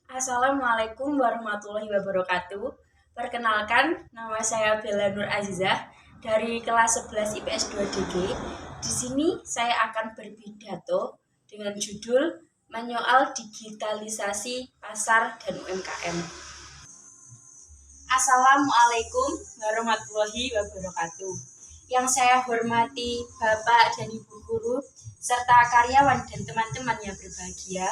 Assalamualaikum warahmatullahi wabarakatuh. Perkenalkan, nama saya Bella Nur Azizah dari kelas 11 IPS 2DG. Di sini saya akan berpidato dengan judul menyoal digitalisasi pasar dan UMKM. Assalamualaikum warahmatullahi wabarakatuh. Yang saya hormati Bapak dan Ibu guru serta karyawan dan teman-teman yang berbahagia.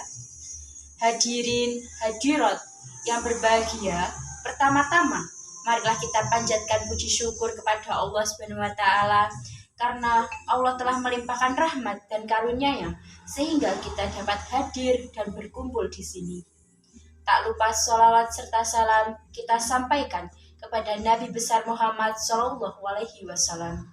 Hadirin hadirat yang berbahagia, pertama-tama marilah kita panjatkan puji syukur kepada Allah Subhanahu wa taala karena Allah telah melimpahkan rahmat dan karunia-Nya sehingga kita dapat hadir dan berkumpul di sini. Tak lupa sholawat serta salam kita sampaikan kepada Nabi besar Muhammad SAW.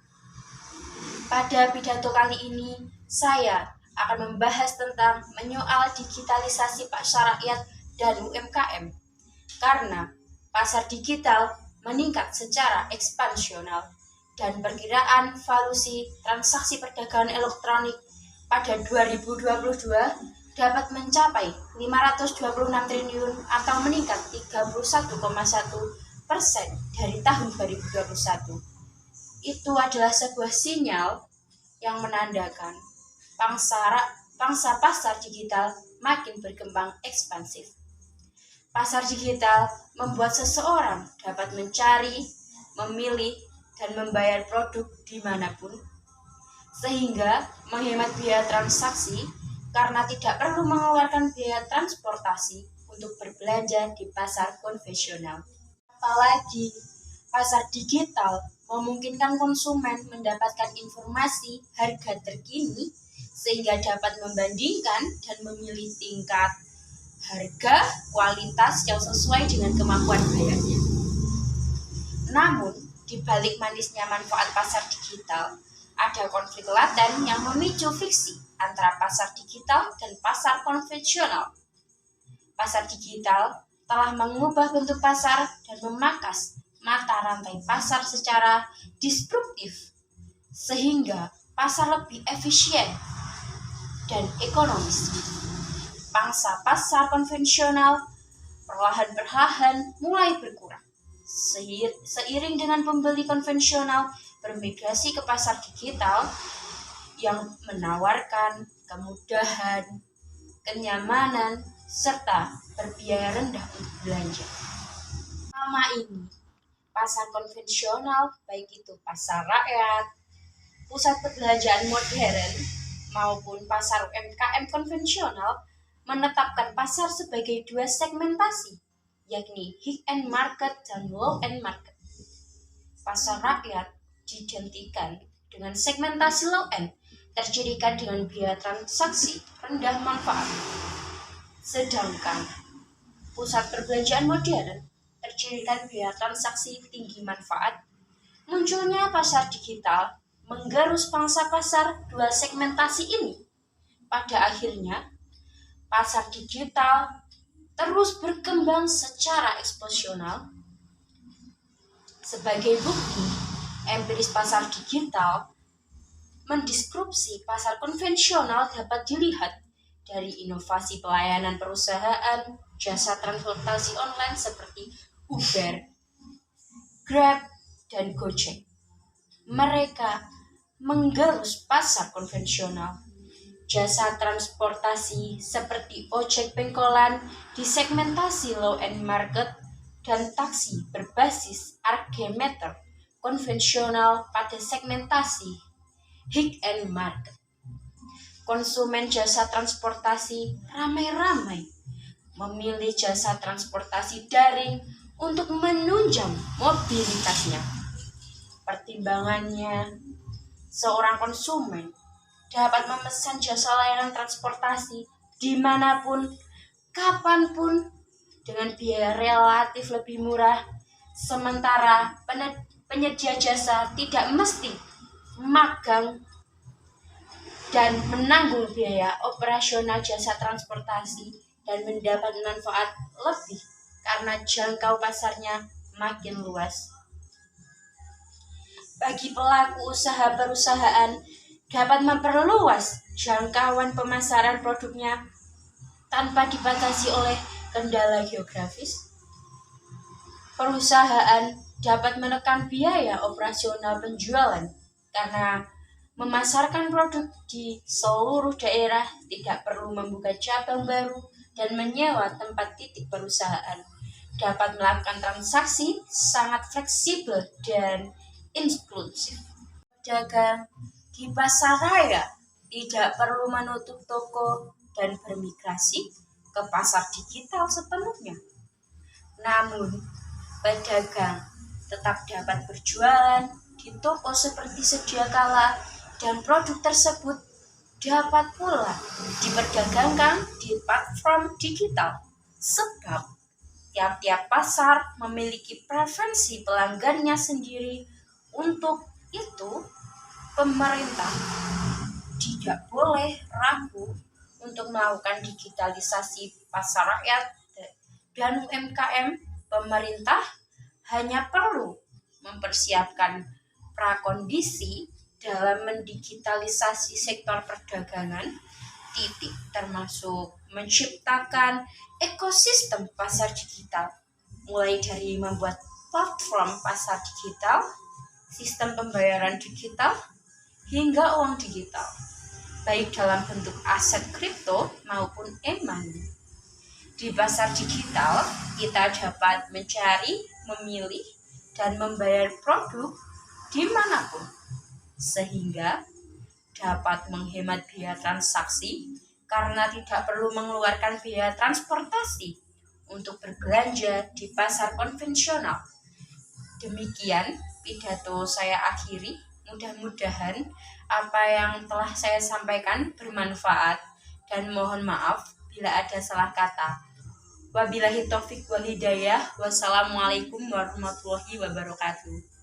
Pada pidato kali ini, saya akan membahas tentang menyoal digitalisasi pasar rakyat dan UMKM. Karena pasar digital meningkat secara ekspansional dan perkiraan valuasi transaksi perdagangan elektronik pada 2022 dapat mencapai 526 triliun atau meningkat 31,1% dari tahun 2021. Itu adalah sebuah sinyal yang menandakan pangsa pasar digital makin berkembang ekspansif. Pasar digital membuat seseorang dapat mencari, memilih, dan membayar produk dimanapun, sehingga menghemat biaya transaksi karena tidak perlu mengeluarkan biaya transportasi untuk berbelanja di pasar konvensional. Apalagi pasar digital memungkinkan konsumen mendapatkan informasi harga terkini sehingga dapat membandingkan dan memilih tingkat harga kualitas yang sesuai dengan kemampuan bayarnya. Namun, di balik manisnya manfaat pasar digital, ada konflik laten yang memicu friksi antara pasar digital dan pasar konvensional. Pasar digital telah mengubah bentuk pasar dan memangkas mata rantai pasar secara disruptif, sehingga pasar lebih efisien dan ekonomis. Pangsa pasar konvensional perlahan-perlahan mulai berkurang. Seiring dengan pembeli konvensional bermigrasi ke pasar digital yang menawarkan kemudahan, kenyamanan, serta berbiaya rendah untuk belanja. Selama ini, pasar konvensional, baik itu pasar rakyat, pusat perbelanjaan modern, maupun pasar UMKM konvensional, menetapkan pasar sebagai dua segmentasi, yakni high-end market dan low-end market. Pasar rakyat diidentikan dengan segmentasi low-end, tercirikan dengan biaya transaksi rendah manfaat. Sedangkan pusat perbelanjaan modern tercirikan biaya transaksi tinggi manfaat. Munculnya pasar digital menggerus pangsa pasar dua segmentasi ini. Pada akhirnya, pasar digital terus berkembang secara eksponensial. Sebagai bukti, empiris pasar digital mendisrupsi pasar konvensional dapat dilihat dari inovasi pelayanan perusahaan jasa transportasi online seperti Uber, Grab, dan Gojek. Mereka menggerus pasar konvensional. Jasa transportasi seperti ojek pengkolan di segmentasi low-end market dan taksi berbasis argemeter konvensional pada segmentasi high-end market. Konsumen jasa transportasi ramai-ramai memilih jasa transportasi daring untuk menunjang mobilitasnya. Pertimbangannya, seorang konsumen dapat memesan jasa layanan transportasi dimanapun, kapanpun, dengan biaya relatif lebih murah, sementara penyedia jasa tidak mesti magang dan menanggung biaya operasional jasa transportasi dan mendapat manfaat lebih karena jangkau pasarnya makin luas. Bagi pelaku usaha perusahaan dapat memperluas jangkauan pemasaran produknya tanpa dibatasi oleh kendala geografis, perusahaan dapat menekan biaya operasional penjualan karena memasarkan produk di seluruh daerah tidak perlu membuka cabang baru dan menyewa tempat titik perusahaan. Dapat melakukan transaksi sangat fleksibel dan inklusif. Pedagang di pasar raya tidak perlu menutup toko dan bermigrasi ke pasar digital sepenuhnya. Namun, pedagang tetap dapat berjualan di toko seperti sedia kala dan produk tersebut dapat pula diperdagangkan di platform digital sebab tiap-tiap pasar memiliki preferensi pelanggannya sendiri. Untuk itu, pemerintah tidak boleh ragu untuk melakukan digitalisasi pasar rakyat dan UMKM. Pemerintah hanya perlu mempersiapkan prakondisi dalam mendigitalisasi sektor perdagangan termasuk menciptakan ekosistem pasar digital, mulai dari membuat platform pasar digital, sistem pembayaran digital, hingga uang digital, baik dalam bentuk aset kripto maupun e-money. Di pasar digital, kita dapat mencari, memilih, dan membayar produk dimanapun, sehingga dapat menghemat biaya transaksi karena tidak perlu mengeluarkan biaya transportasi untuk berbelanja di pasar konvensional. Demikian pidato saya akhiri. Mudah-mudahan apa yang telah saya sampaikan bermanfaat dan mohon maaf bila ada salah kata. Wabillahi taufik wal hidayah. Wassalamualaikum warahmatullahi wabarakatuh.